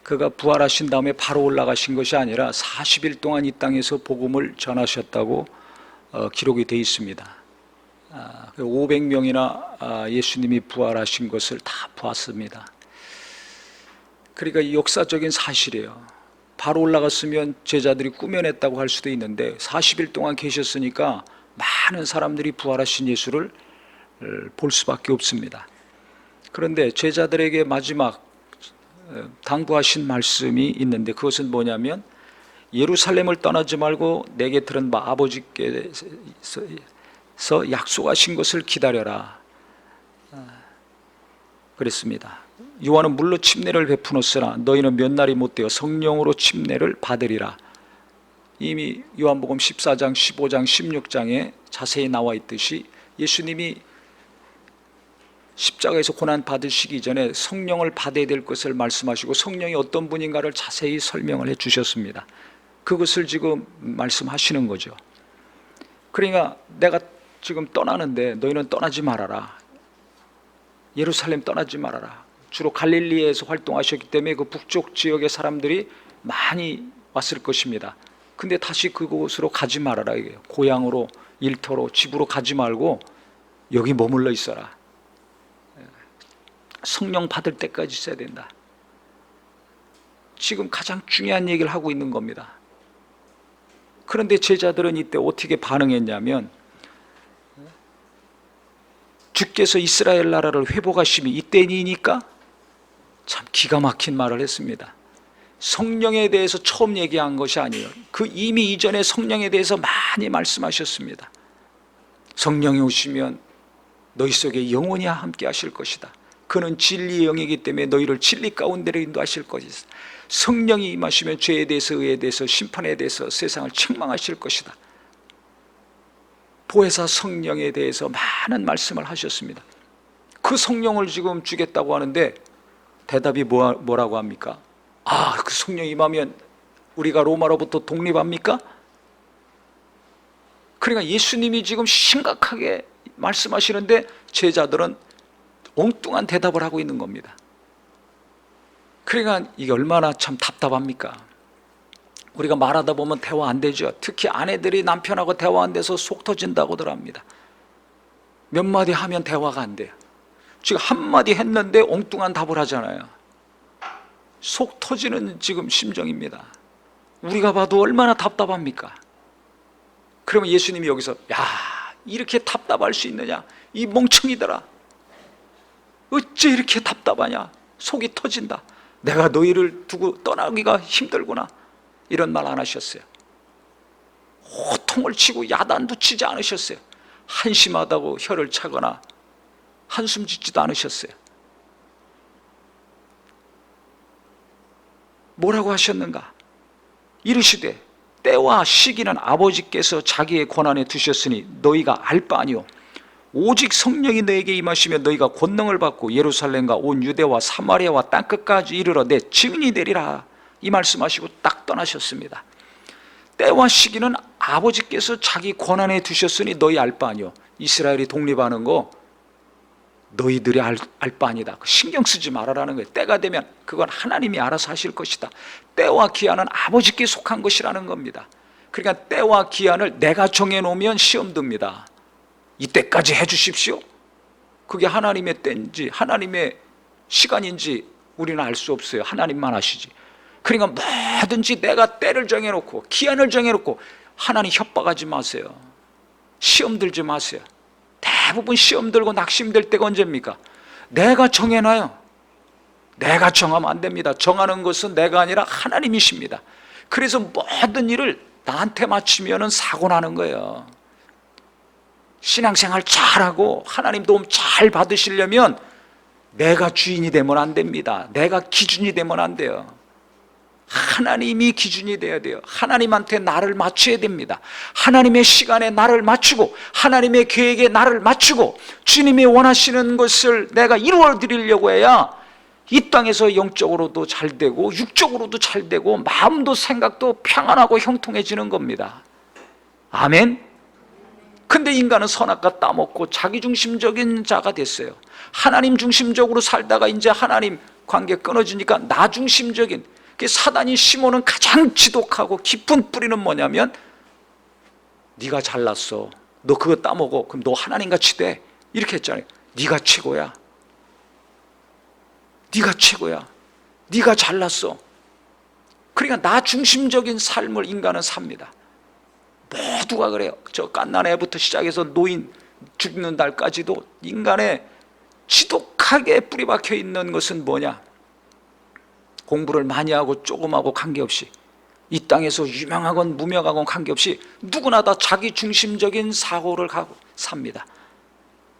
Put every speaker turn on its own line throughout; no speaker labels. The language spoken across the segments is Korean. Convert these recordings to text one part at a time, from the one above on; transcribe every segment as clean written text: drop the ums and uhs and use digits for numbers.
그가 부활하신 다음에 바로 올라가신 것이 아니라 40일 동안 이 땅에서 복음을 전하셨다고 기록이 되어 있습니다. 500명이나 예수님이 부활하신 것을 다 보았습니다. 그러니까 역사적인 사실이에요. 바로 올라갔으면 제자들이 꾸며냈다고 할 수도 있는데 40일 동안 계셨으니까 많은 사람들이 부활하신 예수를 볼 수밖에 없습니다. 그런데 제자들에게 마지막 당부하신 말씀이 있는데 그것은 뭐냐면 예루살렘을 떠나지 말고 내게 들은 바 아버지께서 약속하신 것을 기다려라 그랬습니다. 요한은 물로 침례를 베푸었으나 너희는 몇 날이 못되어 성령으로 침례를 받으리라. 이미 요한복음 14장, 15장, 16장에 자세히 나와 있듯이 예수님이 십자가에서 고난 받으시기 전에 성령을 받아야 될 것을 말씀하시고 성령이 어떤 분인가를 자세히 설명을 해 주셨습니다. 그것을 지금 말씀하시는 거죠. 그러니까 내가 지금 떠나는데 너희는 떠나지 말아라. 예루살렘 떠나지 말아라. 주로 갈릴리에서 활동하셨기 때문에 그 북쪽 지역의 사람들이 많이 왔을 것입니다. 근데 다시 그곳으로 가지 말아라. 고향으로, 일터로, 집으로 가지 말고 여기 머물러 있어라. 성령 받을 때까지 있어야 된다. 지금 가장 중요한 얘기를 하고 있는 겁니다. 그런데 제자들은 이때 어떻게 반응했냐면 주께서 이스라엘 나라를 회복하심이 이때니까 참 기가 막힌 말을 했습니다. 성령에 대해서 처음 얘기한 것이 아니에요. 그 이미 이전에 성령에 대해서 많이 말씀하셨습니다. 성령이 오시면 너희 속에 영원히 함께 하실 것이다. 그는 진리의 영이기 때문에 너희를 진리 가운데로 인도하실 것이다. 성령이 임하시면 죄에 대해서, 의에 대해서, 심판에 대해서 세상을 책망하실 것이다. 보혜사 성령에 대해서 많은 말씀을 하셨습니다. 그 성령을 지금 주겠다고 하는데 대답이 뭐라고 합니까? 그 성령이 임하면 우리가 로마로부터 독립합니까? 그러니까 예수님이 지금 심각하게 말씀하시는데 제자들은 엉뚱한 대답을 하고 있는 겁니다. 그러니까 이게 얼마나 참 답답합니까? 우리가 말하다 보면 대화 안 되죠. 특히 아내들이 남편하고 대화 안 돼서 속 터진다고들 합니다. 몇 마디 하면 대화가 안 돼요. 지금 한마디 했는데 엉뚱한 답을 하잖아요. 속 터지는 지금 심정입니다. 우리가 봐도 얼마나 답답합니까? 그러면 예수님이 여기서 이렇게 답답할 수 있느냐? 이 멍청이들아, 어째 이렇게 답답하냐? 속이 터진다. 내가 너희를 두고 떠나기가 힘들구나. 이런 말 안 하셨어요. 호통을 치고 야단도 치지 않으셨어요. 한심하다고 혀를 차거나 한숨 짓지도 않으셨어요. 뭐라고 하셨는가? 이르시되 때와 시기는 아버지께서 자기의 권한에 두셨으니 너희가 알 바 아니요 오직 성령이 너에게 임하시면 너희가 권능을 받고 예루살렘과 온 유대와 사마리아와 땅끝까지 이르러 내 증인이 되리라. 이 말씀하시고 딱 떠나셨습니다. 때와 시기는 아버지께서 자기 권한에 두셨으니 너희 알 바 아니요. 이스라엘이 독립하는 거 너희들이 알 바 아니다. 신경 쓰지 말아라는 거예요. 때가 되면 그건 하나님이 알아서 하실 것이다. 때와 기한은 아버지께 속한 것이라는 겁니다. 그러니까 때와 기한을 내가 정해놓으면 시험 듭니다. 이때까지 해주십시오. 그게 하나님의 때인지 하나님의 시간인지 우리는 알 수 없어요. 하나님만 아시지. 그러니까 뭐든지 내가 때를 정해놓고 기한을 정해놓고 하나님 협박하지 마세요. 시험 들지 마세요. 대부분 시험 들고 낙심될 때가 언제입니까? 내가 정해놔요. 내가 정하면 안 됩니다. 정하는 것은 내가 아니라 하나님이십니다. 그래서 모든 일을 나한테 맞추면 사고 나는 거예요. 신앙생활 잘하고 하나님 도움 잘 받으시려면 내가 주인이 되면 안 됩니다. 내가 기준이 되면 안 돼요. 하나님이 기준이 돼야 돼요. 하나님한테 나를 맞춰야 됩니다. 하나님의 시간에 나를 맞추고 하나님의 계획에 나를 맞추고 주님이 원하시는 것을 내가 이루어 드리려고 해야 이 땅에서 영적으로도 잘 되고 육적으로도 잘 되고 마음도 생각도 평안하고 형통해지는 겁니다. 아멘. 근데 인간은 선악과 따먹고 자기중심적인 자가 됐어요. 하나님 중심적으로 살다가 이제 하나님 관계 끊어지니까 나 중심적인, 그 사단이 심어놓은 가장 지독하고 깊은 뿌리는 뭐냐면, 네가 잘났어, 너 그거 따먹어, 그럼 너 하나님같이 돼, 이렇게 했잖아요. 네가 최고야, 네가 최고야, 네가 잘났어. 그러니까 나 중심적인 삶을 인간은 삽니다. 모두가 그래요. 저 갓난 애부터 시작해서 노인 죽는 날까지도 인간의 지독하게 뿌리박혀 있는 것은 뭐냐? 공부를 많이 하고 조금 하고 관계없이, 이 땅에서 유명하건 무명하건 관계없이 누구나 다 자기 중심적인 사고를 가고 삽니다.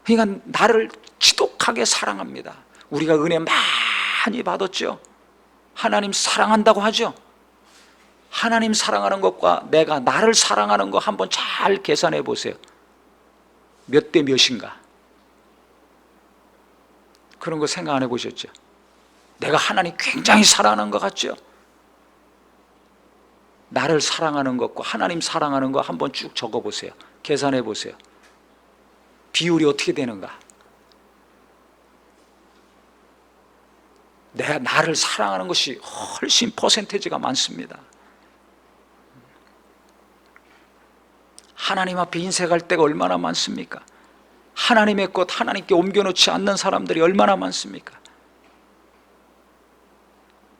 그러니까 나를 지독하게 사랑합니다. 우리가 은혜 많이 받았죠. 하나님 사랑한다고 하죠. 하나님 사랑하는 것과 내가 나를 사랑하는 거 한번 잘 계산해 보세요. 몇 대 몇인가? 그런 거 생각 안 해보셨죠? 내가 하나님 굉장히 사랑하는 것 같죠? 나를 사랑하는 것과 하나님 사랑하는 거 한번 쭉 적어보세요. 계산해 보세요. 비율이 어떻게 되는가? 내가 나를 사랑하는 것이 훨씬 퍼센테이지가 많습니다. 하나님 앞에 인색할 때가 얼마나 많습니까? 하나님의 것 하나님께 옮겨놓지 않는 사람들이 얼마나 많습니까?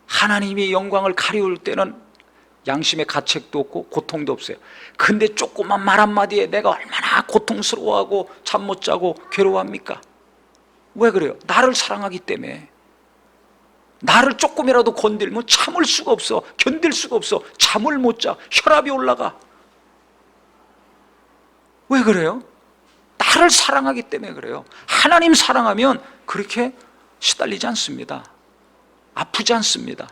하나님의 영광을 가리울 때는 양심의 가책도 없고 고통도 없어요. 근데 조그만 말 한마디에 내가 얼마나 고통스러워하고 잠 못 자고 괴로워합니까? 왜 그래요? 나를 사랑하기 때문에. 나를 조금이라도 건들면 참을 수가 없어, 견딜 수가 없어, 잠을 못 자, 혈압이 올라가. 왜 그래요? 나를 사랑하기 때문에 그래요. 하나님 사랑하면 그렇게 시달리지 않습니다. 아프지 않습니다.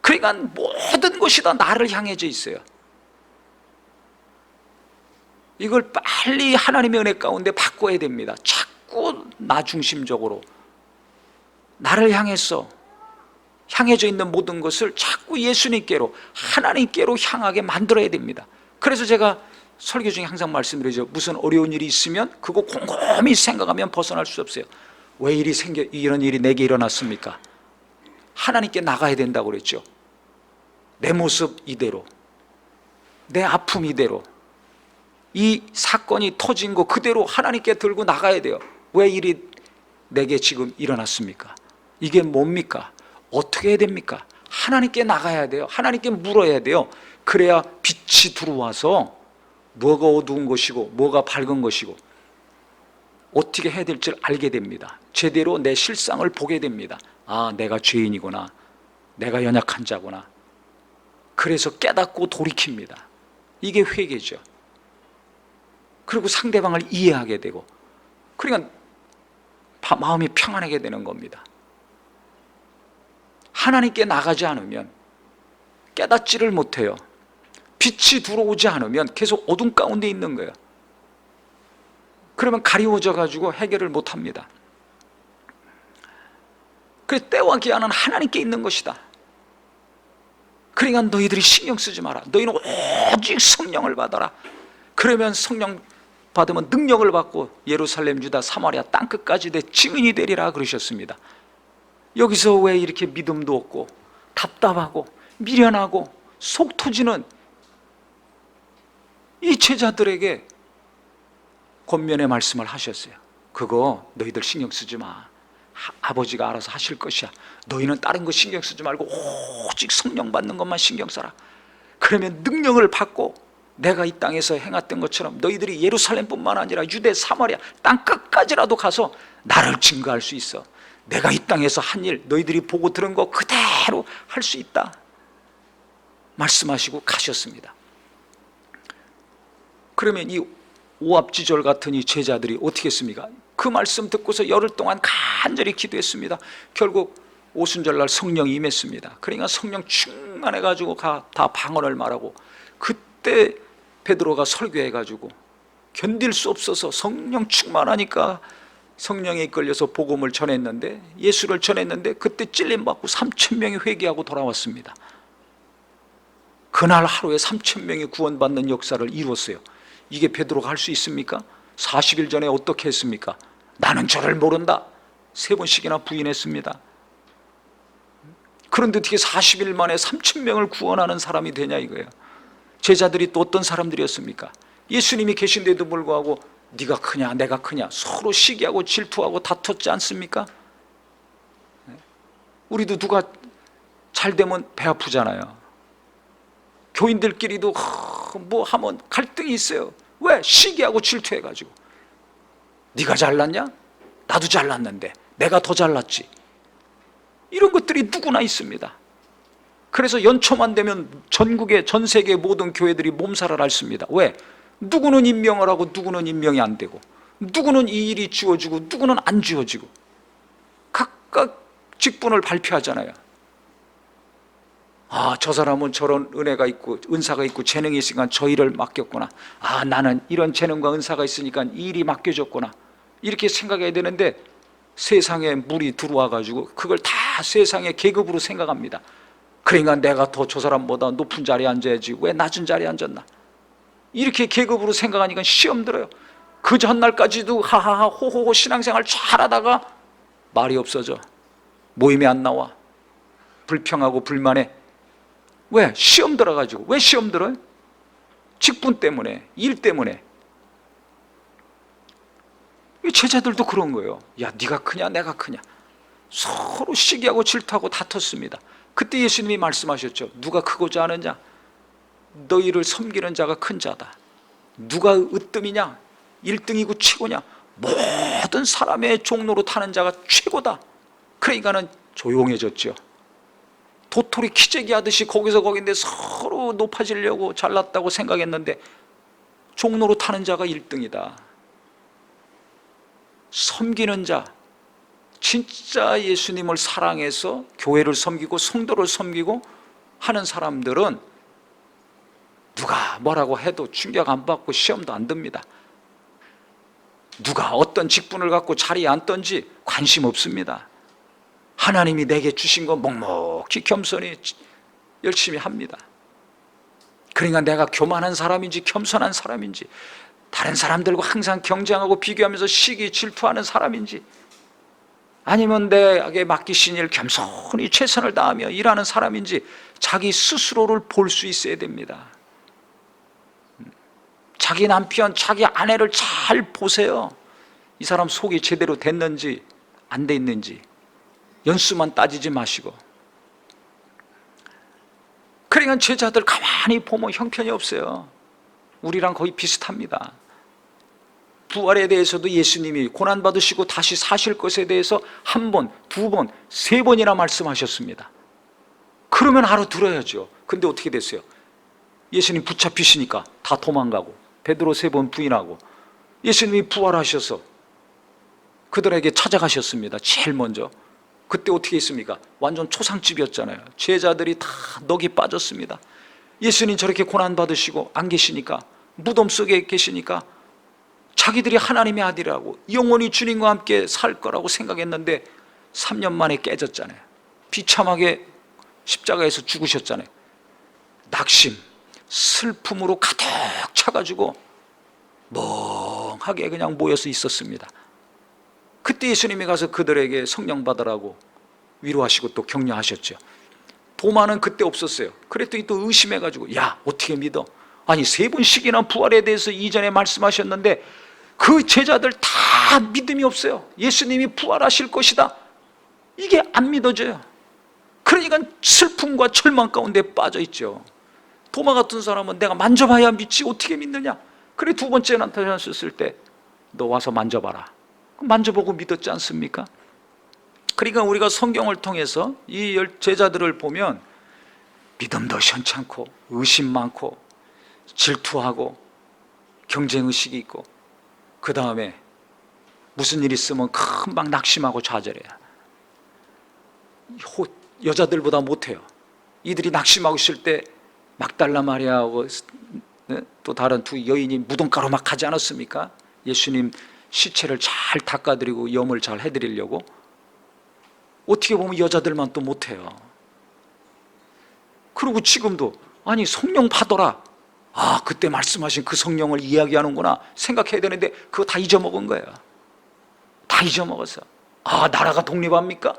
그러니까 모든 것이 다 나를 향해져 있어요. 이걸 빨리 하나님의 은혜 가운데 바꿔야 됩니다. 자꾸 나 중심적으로 나를 향해서 향해져 있는 모든 것을 자꾸 예수님께로, 하나님께로 향하게 만들어야 됩니다. 그래서 제가 설교 중에 항상 말씀드리죠. 무슨 어려운 일이 있으면 그거 곰곰이 생각하면 벗어날 수 없어요. 왜 이런 일이 내게 일어났습니까? 하나님께 나가야 된다고 그랬죠. 내 모습 이대로, 내 아픔 이대로, 이 사건이 터진 거 그대로 하나님께 들고 나가야 돼요. 왜 일이 내게 지금 일어났습니까? 이게 뭡니까? 어떻게 해야 됩니까? 하나님께 나가야 돼요. 하나님께 물어야 돼요. 그래야 빛이 들어와서 뭐가 어두운 것이고 뭐가 밝은 것이고 어떻게 해야 될지를 알게 됩니다. 제대로 내 실상을 보게 됩니다. 아, 내가 죄인이구나, 내가 연약한 자구나. 그래서 깨닫고 돌이킵니다. 이게 회개죠. 그리고 상대방을 이해하게 되고, 그러니까 마음이 평안하게 되는 겁니다. 하나님께 나가지 않으면 깨닫지를 못해요. 빛이 들어오지 않으면 계속 어둠 가운데 있는 거예요. 그러면 가리워져 가지고 해결을 못합니다. 그래서 때와 기한은 하나님께 있는 것이다. 그러니까 너희들이 신경 쓰지 마라. 너희는 오직 성령을 받아라. 그러면 성령 받으면 능력을 받고 예루살렘, 유다, 사마리아 땅끝까지 내 증인이 되리라 그러셨습니다. 여기서 왜 이렇게 믿음도 없고 답답하고 미련하고 속 터지는 이 제자들에게 권면의 말씀을 하셨어요. 그거 너희들 신경 쓰지 마. 아버지가 알아서 하실 것이야. 너희는 다른 거 신경 쓰지 말고 오직 성령 받는 것만 신경 써라. 그러면 능력을 받고 내가 이 땅에서 행했던 것처럼 너희들이 예루살렘뿐만 아니라 유대, 사마리아 땅 끝까지라도 가서 나를 증거할 수 있어. 내가 이 땅에서 한 일 너희들이 보고 들은 거 그대로 할 수 있다 말씀하시고 가셨습니다. 그러면 이 오합지졸 같은 이 제자들이 어떻게 했습니까? 그 말씀 듣고서 열흘 동안 간절히 기도했습니다. 결국 오순절날 성령이 임했습니다. 그러니까 성령 충만해가지고 다 방언을 말하고, 그때 베드로가 설교해가지고 견딜 수 없어서 성령 충만하니까 성령에 이끌려서 복음을 전했는데, 예수를 전했는데 그때 찔림받고 3,000명이 회개하고 돌아왔습니다. 그날 하루에 3,000명이 구원받는 역사를 이루었어요. 이게 베드로가 할 수 있습니까? 40일 전에 어떻게 했습니까? 나는 저를 모른다 3번씩이나 부인했습니다. 그런데 어떻게 40일 만에 3,000명을 구원하는 사람이 되냐 이거예요. 제자들이 또 어떤 사람들이었습니까? 예수님이 계신데도 불구하고 네가 크냐 내가 크냐 서로 시기하고 질투하고 다퉜지 않습니까? 우리도 누가 잘 되면 배 아프잖아요. 교인들끼리도 뭐 하면 갈등이 있어요. 왜? 시기하고 질투해가지고. 네가 잘났냐? 나도 잘났는데 내가 더 잘났지. 이런 것들이 누구나 있습니다. 그래서 연초만 되면 전국의 전 세계 모든 교회들이 몸살을 앓습니다. 왜? 누구는 임명을 하고 누구는 임명이 안 되고, 누구는 이 일이 주어지고 누구는 안 주어지고, 각각 직분을 발표하잖아요. 아, 저 사람은 저런 은혜가 있고 은사가 있고 재능이 있으니까 저 일을 맡겼구나. 아, 나는 이런 재능과 은사가 있으니까 이 일이 맡겨졌구나. 이렇게 생각해야 되는데 세상에 물이 들어와 가지고 그걸 다 세상의 계급으로 생각합니다. 그러니까 내가 더 저 사람보다 높은 자리에 앉아야지 왜 낮은 자리에 앉았나, 이렇게 계급으로 생각하니까 시험 들어요. 그 전날까지도 하하하 호호호 신앙생활 잘하다가 말이 없어져. 모임에 안 나와. 불평하고 불만해. 왜? 시험 들어가지고. 왜 시험 들어요? 직분 때문에, 일 때문에. 제자들도 그런 거예요. 야, 네가 크냐 내가 크냐 서로 시기하고 질투하고 다퉜습니다. 그때 예수님이 말씀하셨죠. 누가 크고자 하느냐? 너희를 섬기는 자가 큰 자다. 누가 으뜸이냐? 1등이고 최고냐? 모든 사람의 종로로 타는 자가 최고다. 그러니까는 조용해졌죠. 도토리 키재기 하듯이 거기서 거긴데 서로 높아지려고 잘났다고 생각했는데 종로로 타는 자가 1등이다. 섬기는 자, 진짜 예수님을 사랑해서 교회를 섬기고 성도를 섬기고 하는 사람들은 누가 뭐라고 해도 충격 안 받고 시험도 안 듭니다. 누가 어떤 직분을 갖고 자리에 앉든지 관심 없습니다. 하나님이 내게 주신 거 묵묵히 겸손히 열심히 합니다. 그러니까 내가 교만한 사람인지 겸손한 사람인지, 다른 사람들과 항상 경쟁하고 비교하면서 시기 질투하는 사람인지, 아니면 내게 맡기신 일 겸손히 최선을 다하며 일하는 사람인지 자기 스스로를 볼 수 있어야 됩니다. 자기 남편, 자기 아내를 잘 보세요. 이 사람 속이 제대로 됐는지 안 돼 있는지 연수만 따지지 마시고. 그러니까 제자들 가만히 보면 형편이 없어요. 우리랑 거의 비슷합니다. 부활에 대해서도 예수님이 고난받으시고 다시 사실 것에 대해서 한 번, 두 번, 세 번이나 말씀하셨습니다. 그러면 알아들어야죠. 근데 어떻게 됐어요? 예수님 붙잡히시니까 다 도망가고 베드로 3번 부인하고, 예수님이 부활하셔서 그들에게 찾아가셨습니다. 제일 먼저. 그때 어떻게 했습니까? 완전 초상집이었잖아요. 제자들이 다 넋이 빠졌습니다. 예수님 저렇게 고난받으시고 안 계시니까, 무덤 속에 계시니까 자기들이 하나님의 아들이라고 영원히 주님과 함께 살 거라고 생각했는데 3년 만에 깨졌잖아요. 비참하게 십자가에서 죽으셨잖아요. 낙심, 슬픔으로 가득 차가지고 멍하게 그냥 모여서 있었습니다. 그때 예수님이 가서 그들에게 성령 받으라고 위로하시고 또 격려하셨죠. 도마는 그때 없었어요. 그랬더니 또 의심해가지고, 야, 어떻게 믿어? 아니 3번씩이나 부활에 대해서 이전에 말씀하셨는데 그 제자들 다 믿음이 없어요. 예수님이 부활하실 것이다, 이게 안 믿어져요. 그러니까 슬픔과 절망 가운데 빠져 있죠. 도마 같은 사람은 내가 만져봐야 믿지 어떻게 믿느냐. 그래, 2번째 나타나셨을 때 너 와서 만져봐라. 만져보고 믿었지 않습니까? 그러니까 우리가 성경을 통해서 이 제자들을 보면 믿음도 현찮고 의심 많고 질투하고 경쟁의식이 있고, 그 다음에 무슨 일 있으면 금방 낙심하고 좌절해요. 여자들보다 못해요. 이들이 낙심하고 있을 때 막달라 마리아하고 또 다른 2 여인이 무덤가로 막 가지 않았습니까? 예수님 시체를 잘 닦아드리고 염을 잘 해드리려고. 어떻게 보면 여자들만 또 못해요. 그리고 지금도 아니 성령 받아라, 아 그때 말씀하신 그 성령을 이야기하는구나 생각해야 되는데 그거 다 잊어먹은 거예요. 다 잊어먹었어. 아 나라가 독립합니까?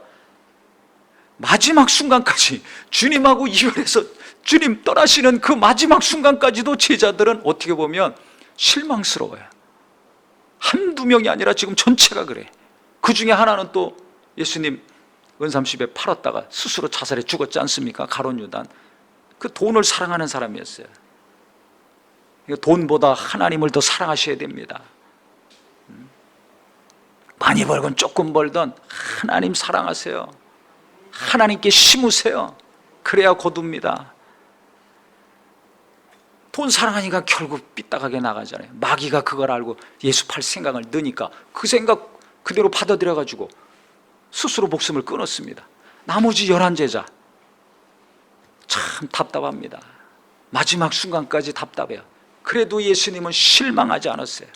마지막 순간까지 주님하고 이별해서 주님 떠나시는 그 마지막 순간까지도 제자들은 어떻게 보면 실망스러워요. 한두 명이 아니라 지금 전체가 그래. 그 중에 하나는 또 예수님 은삼십에 팔았다가 스스로 자살해 죽었지 않습니까? 가룟 유단. 그 돈을 사랑하는 사람이었어요. 돈보다 하나님을 더 사랑하셔야 됩니다. 많이 벌건 조금 벌던 하나님 사랑하세요. 하나님께 심으세요. 그래야 거둡니다. 돈 사랑하니까 결국 삐딱하게 나가잖아요. 마귀가 그걸 알고 예수 팔 생각을 넣으니까 그 생각 그대로 받아들여가지고 스스로 목숨을 끊었습니다. 나머지 11제자 참 답답합니다. 마지막 순간까지 답답해요. 그래도 예수님은 실망하지 않았어요.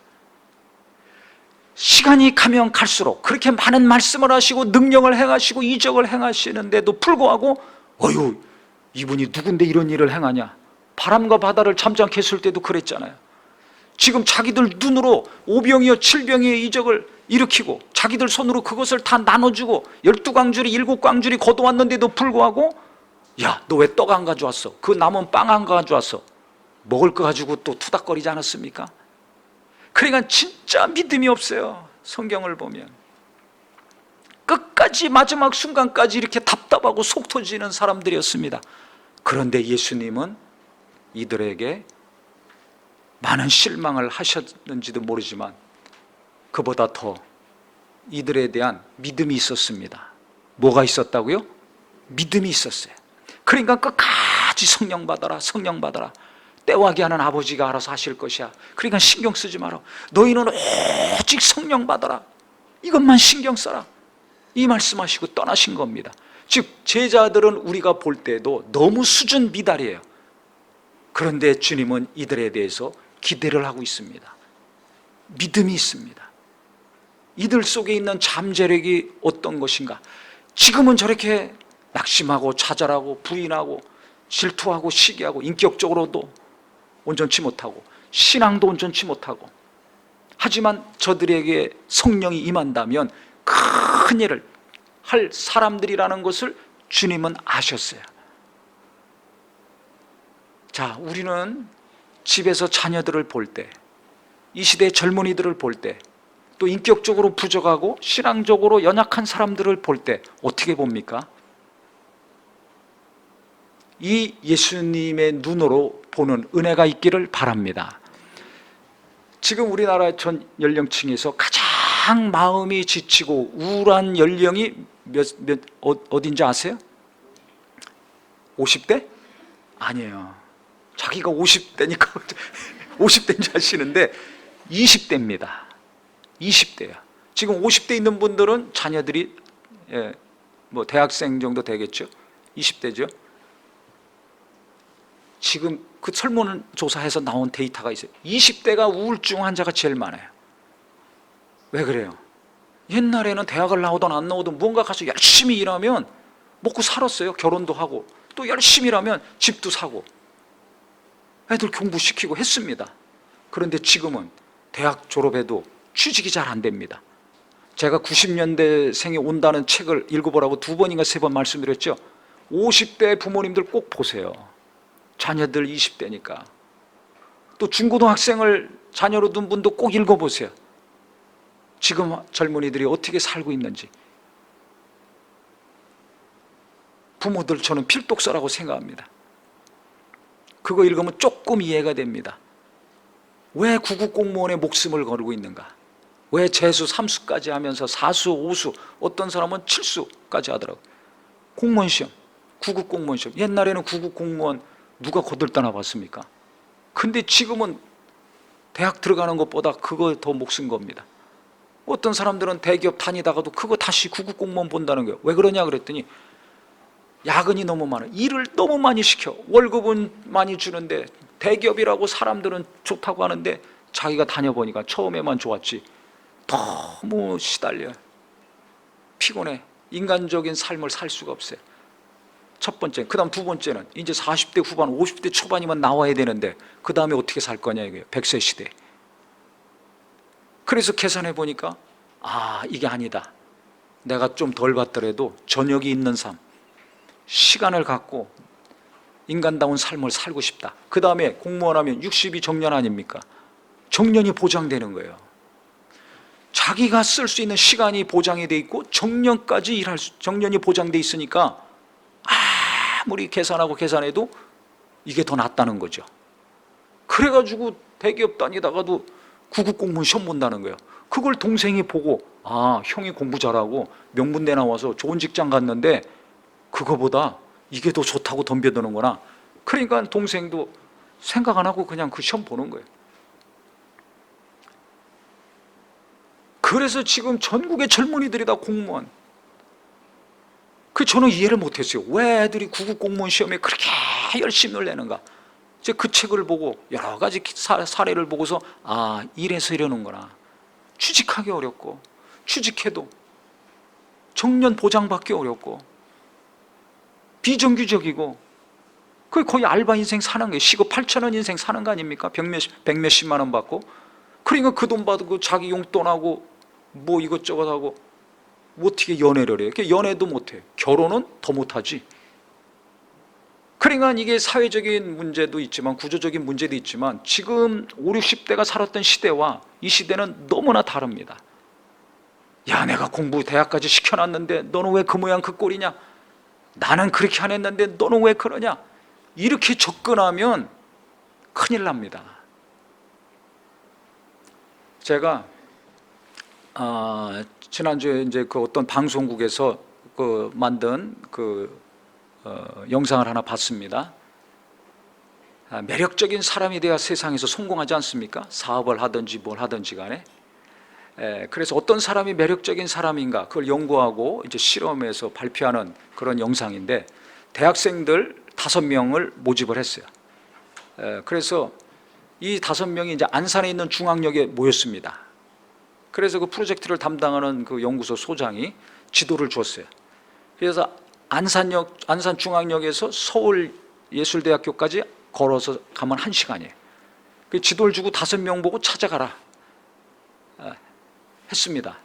시간이 가면 갈수록 그렇게 많은 말씀을 하시고 능력을 행하시고 이적을 행하시는데도 불구하고 어휴, 이분이 누군데 이런 일을 행하냐. 바람과 바다를 잠잠케 했을 때도 그랬잖아요. 지금 자기들 눈으로 5병이요 7병이요 이적을 일으키고 자기들 손으로 그것을 다 나눠주고 12광줄이 7광줄이 거둬왔는데도 불구하고 야, 너 왜 떡 안 가져왔어? 그 남은 빵 안 가져왔어? 먹을 거 가지고 또 투닥거리지 않았습니까? 그러니까 진짜 믿음이 없어요. 성경을 보면 끝까지 마지막 순간까지 이렇게 답답하고 속 터지는 사람들이었습니다. 그런데 예수님은 이들에게 많은 실망을 하셨는지도 모르지만 그보다 더 이들에 대한 믿음이 있었습니다. 뭐가 있었다고요? 믿음이 있었어요. 그러니까 끝까지 성령 받아라, 성령 받아라. 때와기 하는 아버지가 알아서 하실 것이야. 그러니까 신경 쓰지 마라. 너희는 오직 성령 받아라. 이것만 신경 써라. 이 말씀하시고 떠나신 겁니다. 즉 제자들은 우리가 볼 때도 너무 수준 미달이에요. 그런데 주님은 이들에 대해서 기대를 하고 있습니다. 믿음이 있습니다. 이들 속에 있는 잠재력이 어떤 것인가. 지금은 저렇게 낙심하고 좌절하고 부인하고 질투하고 시기하고 인격적으로도 온전치 못하고 신앙도 온전치 못하고 하지만 저들에게 성령이 임한다면 큰 일을 할 사람들이라는 것을 주님은 아셨어요. 자, 우리는 집에서 자녀들을 볼 때, 이 시대의 젊은이들을 볼 때, 또 인격적으로 부족하고 신앙적으로 연약한 사람들을 볼 때 어떻게 봅니까? 이 예수님의 눈으로 보는 은혜가 있기를 바랍니다. 지금 우리나라 전 연령층에서 가장 마음이 지치고 우울한 연령이 어딘지 아세요? 50대? 아니에요. 자기가 50대니까 50대인 줄 아시는데 20대입니다. 20대야. 지금 50대 있는 분들은 자녀들이 뭐 대학생 정도 되겠죠. 20대죠. 지금 그 설문조사에서 나온 데이터가 있어요. 20대가 우울증 환자가 제일 많아요. 왜 그래요? 옛날에는 대학을 나오든 안 나오든 뭔가 가서 열심히 일하면 먹고 살았어요. 결혼도 하고 또 열심히 일하면 집도 사고 애들 공부시키고 했습니다. 그런데 지금은 대학 졸업해도 취직이 잘 안 됩니다. 제가 90년대생이 온다는 책을 읽어보라고 2번인가 3번 말씀드렸죠. 50대 부모님들 꼭 보세요. 자녀들 20대니까. 또 중고등학생을 자녀로 둔 분도 꼭 읽어보세요. 지금 젊은이들이 어떻게 살고 있는지. 부모들 저는 필독서라고 생각합니다. 그거 읽으면 조금 이해가 됩니다. 왜 구급 공무원의 목숨을 걸고 있는가? 왜 재수 3수까지 하면서 4수, 5수, 어떤 사람은 7수까지 하더라고요. 공무원 시험, 구급 공무원 시험. 옛날에는 구급 공무원 누가 거들떠나 봤습니까? 근데 지금은 대학 들어가는 것보다 그거 더 목숨 겁니다. 어떤 사람들은 대기업 다니다가도 그거 다시 구급 공무원 본다는 거예요. 왜 그러냐 그랬더니 야근이 너무 많아. 일을 너무 많이 시켜. 월급은 많이 주는데 대기업이라고 사람들은 좋다고 하는데 자기가 다녀보니까 처음에만 좋았지 너무 시달려요. 피곤해. 인간적인 삶을 살 수가 없어요. 첫 번째. 그 다음 두 번째는 이제 40대 후반 50대 초반이면 나와야 되는데 그 다음에 어떻게 살 거냐 이거예요. 100세 시대. 그래서 계산해 보니까 아, 이게 아니다. 내가 좀 덜 받더라도 저녁이 있는 삶, 시간을 갖고 인간다운 삶을 살고 싶다. 그 다음에 공무원 하면 60이 정년 아닙니까? 정년이 보장되는 거예요. 자기가 쓸 수 있는 시간이 보장이 돼 있고 정년까지 정년이 보장돼 있으니까 아무리 계산하고 계산해도 이게 더 낫다는 거죠. 그래가지고 대기업 다니다가도 구급 공무원 시험 본다는 거예요. 그걸 동생이 보고 형이 공부 잘하고 명문대 나와서 좋은 직장 갔는데 그거보다 이게 더 좋다고 덤벼드는구나. 그러니까 동생도 생각 안 하고 그냥 그 시험 보는 거예요. 그래서 지금 전국의 젊은이들이 다 공무원. 저는 이해를 못했어요. 왜 애들이 구급 공무원 시험에 그렇게 열심을 내는가. 이제 그 책을 보고 여러 가지 사례를 보고서 이래서 이러는구나. 취직하기 어렵고, 취직해도 정년 보장받기 어렵고, 비정규직이고, 그게 거의 알바 인생 사는 거예요. 시급 8,000원 인생 사는 거 아닙니까? 백몇십만 원 받고. 그러니까 그 돈 받고 자기 용돈하고 뭐 이것저것 하고 어떻게 연애를 해요? 연애도 못해. 결혼은 더 못하지. 그러니까 이게 사회적인 문제도 있지만 구조적인 문제도 있지만 지금 5, 60대가 살았던 시대와 이 시대는 너무나 다릅니다. 야, 내가 공부 대학까지 시켜놨는데 너는 왜 그 모양 그 꼴이냐? 나는 그렇게 안 했는데 너는 왜 그러냐? 이렇게 접근하면 큰일 납니다. 제가 지난주에 이제 그 어떤 방송국에서 만든 영상을 하나 봤습니다. 매력적인 사람이 돼야 세상에서 성공하지 않습니까? 사업을 하든지 뭘 하든지 간에. 그래서 어떤 사람이 매력적인 사람인가 그걸 연구하고 이제 실험해서 발표하는 그런 영상인데 대학생들 5명을 모집을 했어요. 그래서 이 5명이 이제 안산에 있는 중앙역에 모였습니다. 그래서 그 프로젝트를 담당하는 그 연구소 소장이 지도를 줬어요. 그래서 안산 중앙역에서 서울예술대학교까지 걸어서 가면 1시간이에요. 그 지도를 주고 5명 보고 찾아가라 했습니다.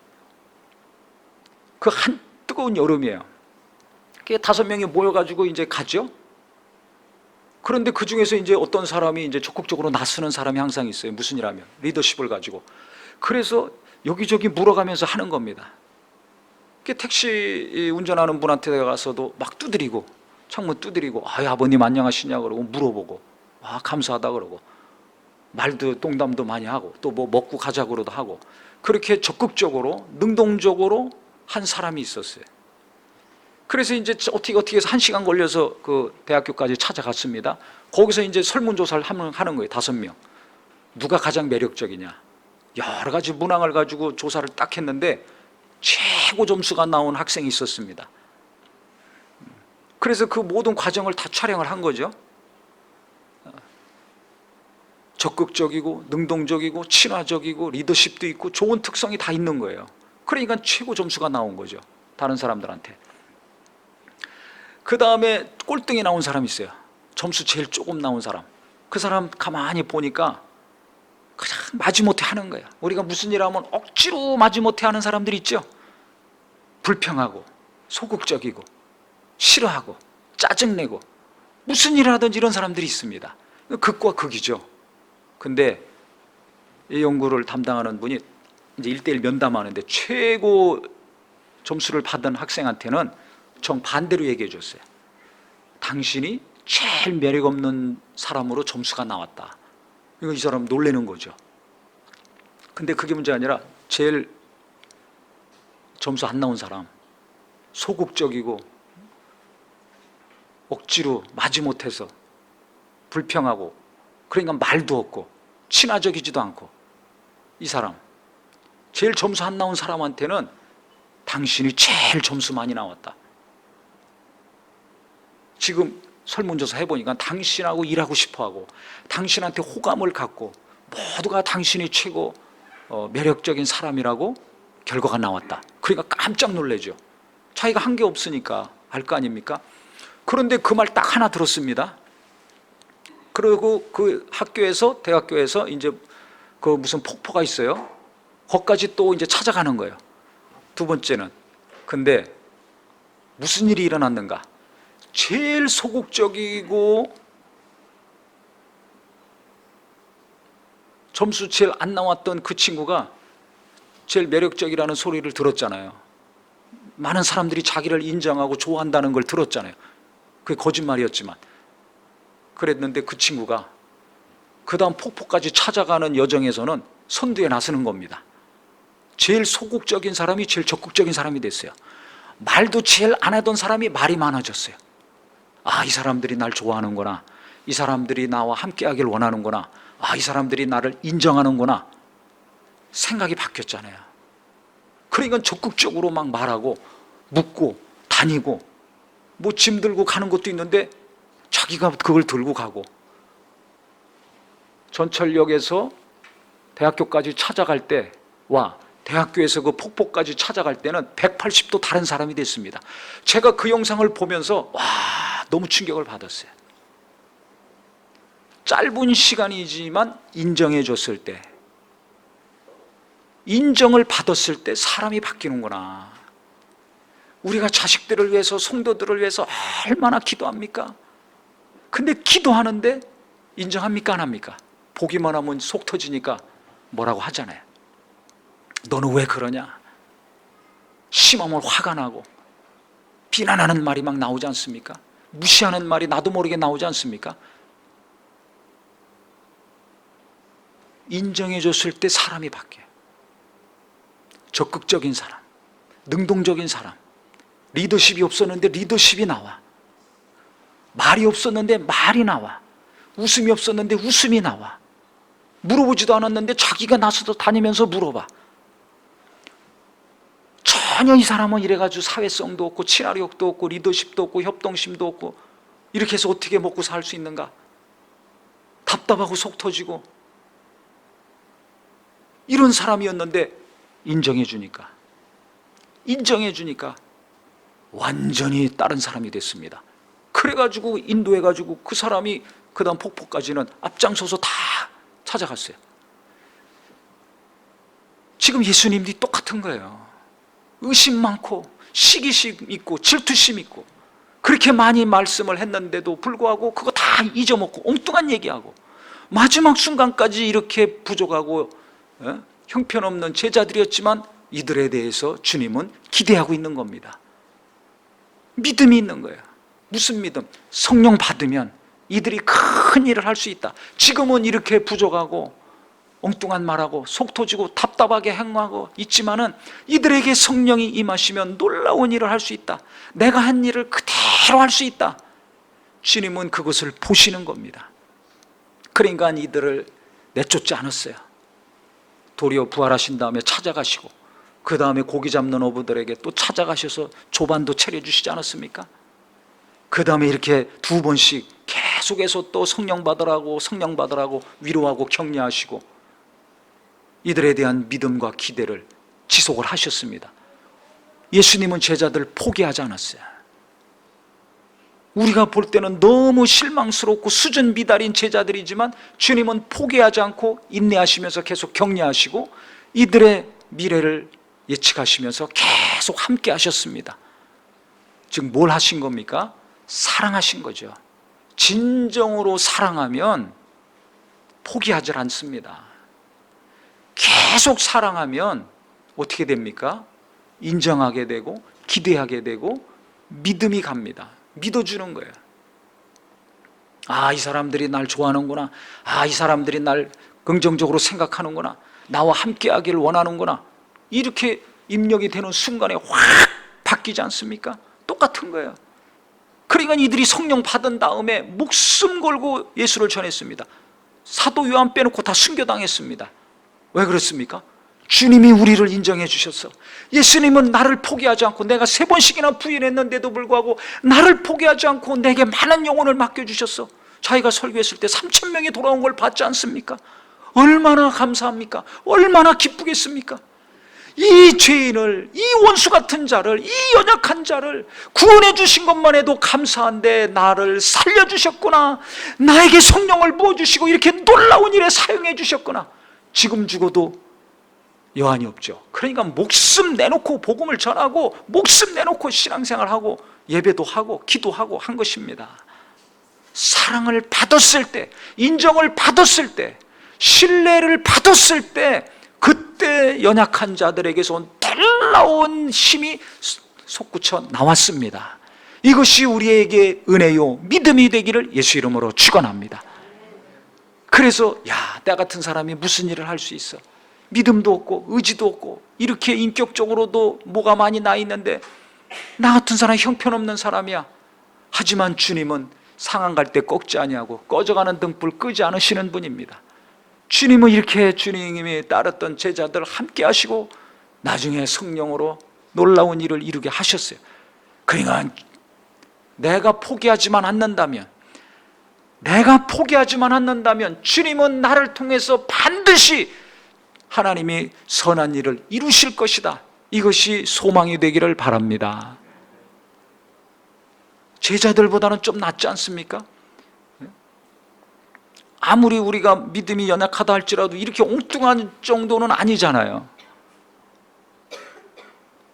그 한 뜨거운 여름이에요. 그 5명이 모여가지고 이제 가죠. 그런데 그 중에서 이제 어떤 사람이 이제 적극적으로 나서는 사람이 항상 있어요. 무슨 일 하면 리더십을 가지고. 그래서 여기저기 물어가면서 하는 겁니다. 택시 운전하는 분한테 가서도 막 두드리고 창문 두드리고 아버님 안녕하시냐 그러고 물어보고 감사하다 그러고 말도 농담도 많이 하고 또 뭐 먹고 가자 그러도 하고 그렇게 적극적으로 능동적으로 한 사람이 있었어요. 그래서 이제 어떻게 해서 1시간 걸려서 그 대학교까지 찾아갔습니다. 거기서 이제 설문조사를 하는 거예요. 5명. 누가 가장 매력적이냐. 여러 가지 문항을 가지고 조사를 딱 했는데 최고 점수가 나온 학생이 있었습니다. 그래서 그 모든 과정을 다 촬영을 한 거죠. 적극적이고 능동적이고 친화적이고 리더십도 있고 좋은 특성이 다 있는 거예요. 그러니까 최고 점수가 나온 거죠. 다른 사람들한테. 그 다음에 꼴등에 나온 사람이 있어요. 점수 제일 조금 나온 사람. 그 사람 가만히 보니까 그냥 마지못해 하는 거야. 우리가 무슨 일 하면 억지로 마지못해 하는 사람들 있죠. 불평하고 소극적이고 싫어하고 짜증내고 무슨 일을 하든지 이런 사람들이 있습니다. 극과 극이죠. 근데 이 연구를 담당하는 분이 이제 1대1 면담하는데 최고 점수를 받은 학생한테는 정반대로 얘기해 줬어요. 당신이 제일 매력 없는 사람으로 점수가 나왔다. 이거 이 사람 놀라는 거죠. 근데 그게 문제가 아니라 제일 점수 안 나온 사람, 소극적이고 억지로 마지못해서 불평하고 그러니까 말도 없고 친화적이지도 않고 이 사람 제일 점수 안 나온 사람한테는 당신이 제일 점수 많이 나왔다. 지금 설문조사 해보니까 당신하고 일하고 싶어하고 당신한테 호감을 갖고 모두가 당신이 최고 매력적인 사람이라고 결과가 나왔다. 그러니까 깜짝 놀라죠. 자기가 한 게 없으니까 알 거 아닙니까? 그런데 그 말 딱 하나 들었습니다. 그리고 그 학교에서 대학교에서 이제 그 무슨 폭포가 있어요. 거기까지 또 이제 찾아가는 거예요. 2번째는. 근데 무슨 일이 일어났는가? 제일 소극적이고 점수 제일 안 나왔던 그 친구가 제일 매력적이라는 소리를 들었잖아요. 많은 사람들이 자기를 인정하고 좋아한다는 걸 들었잖아요. 그게 거짓말이었지만 그랬는데 그 친구가 그 다음 폭포까지 찾아가는 여정에서는 선두에 나서는 겁니다. 제일 소극적인 사람이 제일 적극적인 사람이 됐어요. 말도 제일 안 하던 사람이 말이 많아졌어요. 아, 이 사람들이 날 좋아하는구나. 이 사람들이 나와 함께하길 원하는구나. 아, 이 사람들이 나를 인정하는구나. 생각이 바뀌었잖아요. 그러니까 적극적으로 막 말하고 묻고 다니고 뭐 짐 들고 가는 것도 있는데 자기가 그걸 들고 가고, 전철역에서 대학교까지 찾아갈 때와 대학교에서 그 폭포까지 찾아갈 때는 180도 다른 사람이 됐습니다. 제가 그 영상을 보면서 와, 너무 충격을 받았어요. 짧은 시간이지만 인정해 줬을 때, 인정을 받았을 때 사람이 바뀌는구나. 우리가 자식들을 위해서, 성도들을 위해서 얼마나 기도합니까? 근데 기도하는데 인정합니까? 안 합니까? 보기만 하면 속 터지니까 뭐라고 하잖아요. 너는 왜 그러냐? 심하면 화가 나고 비난하는 말이 막 나오지 않습니까? 무시하는 말이 나도 모르게 나오지 않습니까? 인정해 줬을 때 사람이 바뀌어요. 적극적인 사람, 능동적인 사람, 리더십이 없었는데 리더십이 나와. 말이 없었는데 말이 나와. 웃음이 없었는데 웃음이 나와. 물어보지도 않았는데 자기가 나서서 다니면서 물어봐. 전혀 이 사람은 이래가지고 사회성도 없고 친화력도 없고 리더십도 없고 협동심도 없고 이렇게 해서 어떻게 먹고 살 수 있는가? 답답하고 속 터지고 이런 사람이었는데 인정해 주니까 완전히 다른 사람이 됐습니다. 그래가지고 인도해가지고 그 사람이 그 다음 폭포까지는 앞장서서 다 찾아갔어요. 지금 예수님이 똑같은 거예요. 의심 많고 시기심 있고 질투심 있고 그렇게 많이 말씀을 했는데도 불구하고 그거 다 잊어먹고 엉뚱한 얘기하고 마지막 순간까지 이렇게 부족하고 형편없는 제자들이었지만 이들에 대해서 주님은 기대하고 있는 겁니다. 믿음이 있는 거예요. 무슨 믿음? 성령 받으면 이들이 큰 일을 할 수 있다. 지금은 이렇게 부족하고 엉뚱한 말하고 속 터지고 답답하게 행하고 있지만은 이들에게 성령이 임하시면 놀라운 일을 할 수 있다. 내가 한 일을 그대로 할 수 있다. 주님은 그것을 보시는 겁니다. 그러니까 이들을 내쫓지 않았어요. 도리어 부활하신 다음에 찾아가시고 그 다음에 고기 잡는 어부들에게 또 찾아가셔서 조반도 차려주시지 않았습니까? 그 다음에 이렇게 두 번씩 계속해서 또 성령 받으라고 위로하고 격려하시고 이들에 대한 믿음과 기대를 지속을 하셨습니다. 예수님은 제자들을 포기하지 않았어요. 우리가 볼 때는 너무 실망스럽고 수준 미달인 제자들이지만 주님은 포기하지 않고 인내하시면서 계속 격려하시고 이들의 미래를 예측하시면서 계속 함께 하셨습니다. 즉 뭘 하신 겁니까? 사랑하신 거죠. 진정으로 사랑하면 포기하지 않습니다. 계속 사랑하면 어떻게 됩니까? 인정하게 되고 기대하게 되고 믿음이 갑니다. 믿어주는 거예요. 아, 이 사람들이 날 좋아하는구나. 아, 이 사람들이 날 긍정적으로 생각하는구나. 나와 함께하기를 원하는구나. 이렇게 입력이 되는 순간에 확 바뀌지 않습니까? 똑같은 거예요. 그러니까 이들이 성령 받은 다음에 목숨 걸고 예수를 전했습니다. 사도 요한 빼놓고 다 순교당했습니다. 왜 그렇습니까? 주님이 우리를 인정해 주셨어. 예수님은 나를 포기하지 않고, 내가 3번씩이나 부인했는데도 불구하고 나를 포기하지 않고 내게 많은 영혼을 맡겨주셨어. 자기가 설교했을 때 3,000명이 돌아온 걸 봤지 않습니까? 얼마나 감사합니까? 얼마나 기쁘겠습니까? 이 죄인을, 이 원수 같은 자를, 이 연약한 자를 구원해 주신 것만 해도 감사한데 나를 살려주셨구나, 나에게 성령을 부어주시고 이렇게 놀라운 일에 사용해 주셨구나, 지금 죽어도 여한이 없죠. 그러니까 목숨 내놓고 복음을 전하고 목숨 내놓고 신앙생활하고 예배도 하고 기도하고 한 것입니다. 사랑을 받았을 때, 인정을 받았을 때, 신뢰를 받았을 때, 그때 연약한 자들에게서 놀라운 힘이 솟구쳐 나왔습니다. 이것이 우리에게 은혜요 믿음이 되기를 예수 이름으로 축원합니다. 그래서 나 같은 사람이 무슨 일을 할 수 있어? 믿음도 없고 의지도 없고 이렇게 인격적으로도 뭐가 많이 나 있는데 나 같은 사람 형편없는 사람이야. 하지만 주님은 상한 갈 때 꺾지 아니하고 꺼져가는 등불 끄지 않으시는 분입니다. 주님은 이렇게 주님이 따랐던 제자들 함께 하시고 나중에 성령으로 놀라운 일을 이루게 하셨어요. 그러니까 내가 포기하지만 않는다면 주님은 나를 통해서 반드시 하나님이 선한 일을 이루실 것이다. 이것이 소망이 되기를 바랍니다. 제자들보다는 좀 낫지 않습니까? 아무리 우리가 믿음이 연약하다 할지라도 이렇게 엉뚱한 정도는 아니잖아요.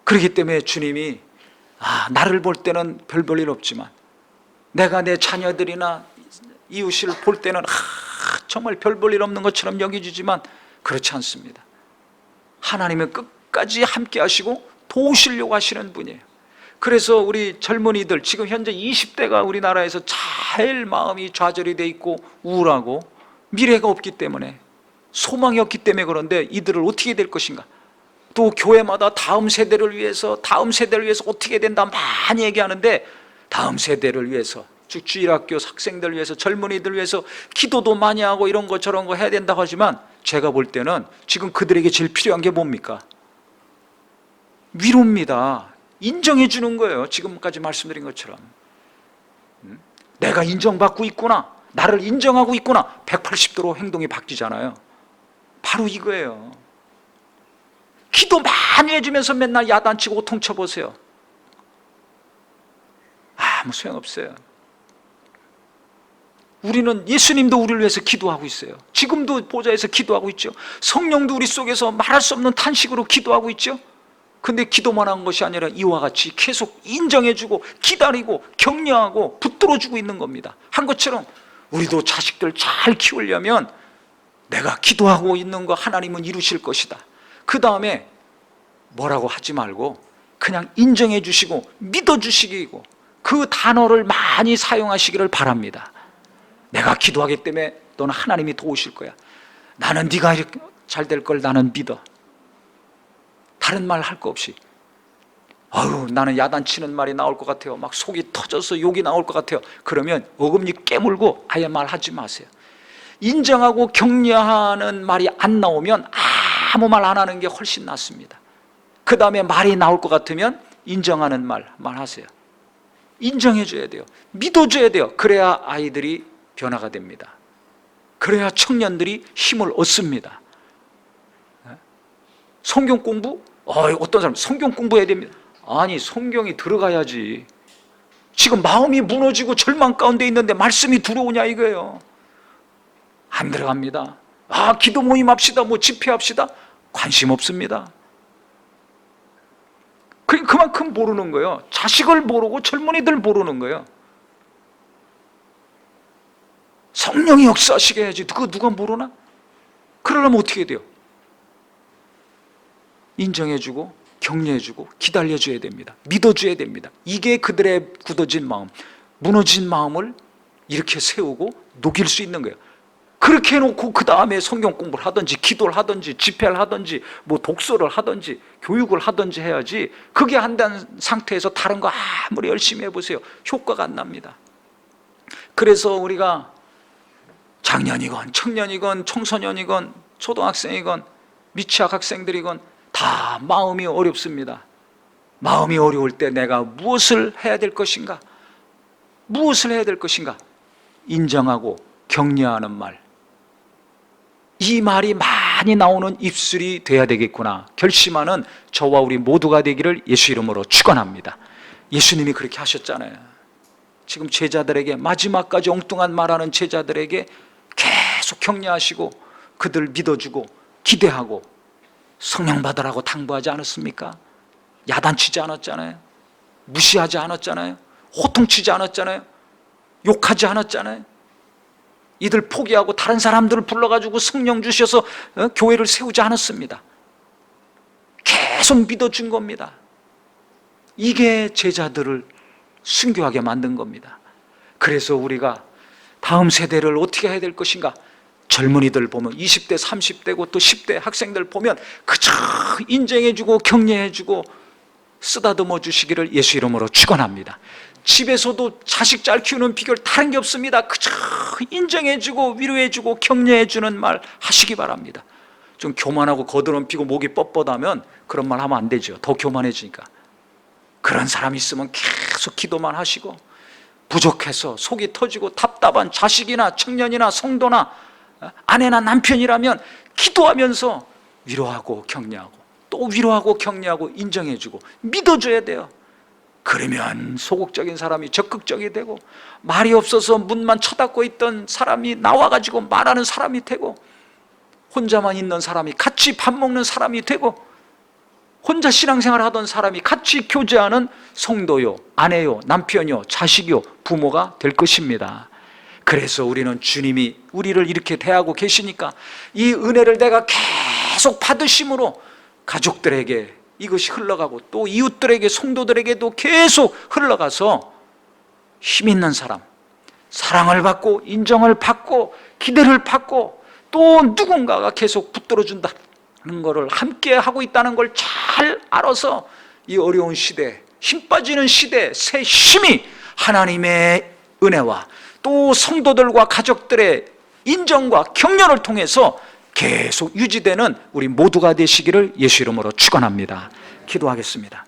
그렇기 때문에 주님이 나를 볼 때는 별 볼 일 없지만 내가 내 자녀들이나 이웃을 볼 때는 정말 별 볼 일 없는 것처럼 여겨지지만 그렇지 않습니다. 하나님은 끝까지 함께 하시고 도우시려고 하시는 분이에요. 그래서 우리 젊은이들, 지금 현재 20대가 우리나라에서 제일 마음이 좌절이 돼 있고 우울하고 미래가 없기 때문에, 소망이 없기 때문에 그런데 이들을 어떻게 될 것인가? 또 교회마다 다음 세대를 위해서 어떻게 된다 많이 얘기하는데, 다음 세대를 위해서, 즉 주일학교 학생들 위해서, 젊은이들 위해서 기도도 많이 하고 이런 거 저런 거 해야 된다고 하지만 제가 볼 때는 지금 그들에게 제일 필요한 게 뭡니까? 위로입니다. 인정해 주는 거예요. 지금까지 말씀드린 것처럼 내가 인정받고 있구나, 나를 인정하고 있구나, 180도로 행동이 바뀌잖아요. 바로 이거예요. 기도 많이 해주면서 맨날 야단치고 호통쳐보세요. 아무 소용없어요. 우리는, 예수님도 우리를 위해서 기도하고 있어요. 지금도 보좌에서 기도하고 있죠. 성령도 우리 속에서 말할 수 없는 탄식으로 기도하고 있죠. 근데 기도만 한 것이 아니라 이와 같이 계속 인정해주고 기다리고 격려하고 붙들어주고 있는 겁니다. 한 것처럼 우리도 자식들 잘 키우려면 내가 기도하고 있는 거 하나님은 이루실 것이다. 그 다음에 뭐라고 하지 말고 그냥 인정해 주시고 믿어 주시기고, 그 단어를 많이 사용하시기를 바랍니다. 내가 기도하기 때문에 너는 하나님이 도우실 거야. 나는 네가 이렇게 잘 될 걸 나는 믿어. 다른 말 할 거 없이, 나는 야단치는 말이 나올 것 같아요, 막 속이 터져서 욕이 나올 것 같아요, 그러면 어금니 깨물고 아예 말하지 마세요. 인정하고 격려하는 말이 안 나오면 아무 말 안 하는 게 훨씬 낫습니다. 그 다음에 말이 나올 것 같으면 인정하는 말하세요. 인정해 줘야 돼요. 믿어줘야 돼요. 그래야 아이들이 변화가 됩니다. 그래야 청년들이 힘을 얻습니다. 성경 공부? 어떤 사람 성경 공부해야 됩니다. 아니, 성경이 들어가야지. 지금 마음이 무너지고 절망 가운데 있는데 말씀이 들어오냐 이거예요. 안 들어갑니다. 기도 모임 합시다, 뭐 집회합시다, 관심 없습니다. 그만큼 모르는 거예요. 자식을 모르고 젊은이들 모르는 거예요. 성령이 역사하시게 해야지. 그거 누가 모르나? 그러려면 어떻게 돼요? 인정해주고 격려해주고 기다려줘야 됩니다. 믿어줘야 됩니다. 이게 그들의 굳어진 마음, 무너진 마음을 이렇게 세우고 녹일 수 있는 거예요. 그렇게 해놓고 그 다음에 성경 공부를 하든지 기도를 하든지 집회를 하든지 뭐 독서를 하든지 교육을 하든지 해야지, 그게 안 된 상태에서 다른 거 아무리 열심히 해보세요, 효과가 안 납니다. 그래서 우리가 장년이건 청년이건 청소년이건 초등학생이건 미취학 학생들이건 다 마음이 어렵습니다. 마음이 어려울 때 내가 무엇을 해야 될 것인가? 무엇을 해야 될 것인가? 인정하고 격려하는 말, 이 말이 많이 나오는 입술이 돼야 되겠구나 결심하는 저와 우리 모두가 되기를 예수 이름으로 축원합니다. 예수님이 그렇게 하셨잖아요. 지금 제자들에게, 마지막까지 엉뚱한 말하는 제자들에게 계속 격려하시고 그들 믿어주고 기대하고 성령 받으라고 당부하지 않았습니까? 야단치지 않았잖아요. 무시하지 않았잖아요. 호통치지 않았잖아요. 욕하지 않았잖아요. 이들 포기하고 다른 사람들을 불러가지고 성령 주셔서 교회를 세우지 않았습니다. 계속 믿어준 겁니다. 이게 제자들을 순교하게 만든 겁니다. 그래서 우리가 다음 세대를 어떻게 해야 될 것인가? 젊은이들 보면 20대 30대고 또 10대 학생들 보면 그저 인정해주고 격려해주고 쓰다듬어 주시기를 예수 이름으로 축원합니다. 집에서도 자식 잘 키우는 비결 다른 게 없습니다. 그저 인정해주고 위로해주고 격려해주는 말 하시기 바랍니다. 좀 교만하고 거드름피고 목이 뻣뻣하면 그런 말 하면 안 되죠. 더 교만해지니까. 그런 사람 있으면 계속 기도만 하시고, 부족해서 속이 터지고 답답한 자식이나 청년이나 성도나 아내나 남편이라면 기도하면서 위로하고 격려하고 또 위로하고 격려하고 인정해주고 믿어줘야 돼요. 그러면 소극적인 사람이 적극적이 되고, 말이 없어서 문만 쳐닫고 있던 사람이 나와가지고 말하는 사람이 되고, 혼자만 있는 사람이 같이 밥 먹는 사람이 되고, 혼자 신앙생활 하던 사람이 같이 교제하는 성도요, 아내요, 남편요, 자식요, 부모가 될 것입니다. 그래서 우리는 주님이 우리를 이렇게 대하고 계시니까 이 은혜를 내가 계속 받으심으로 가족들에게 이것이 흘러가고 또 이웃들에게, 성도들에게도 계속 흘러가서 힘 있는 사람, 사랑을 받고 인정을 받고 기대를 받고 또 누군가가 계속 붙들어준다는 것을 함께 하고 있다는 걸 잘 알아서 이 어려운 시대, 힘 빠지는 시대 새 힘이 하나님의 은혜와 또 성도들과 가족들의 인정과 격려를 통해서 계속 유지되는 우리 모두가 되시기를 예수 이름으로 축원합니다. 기도하겠습니다.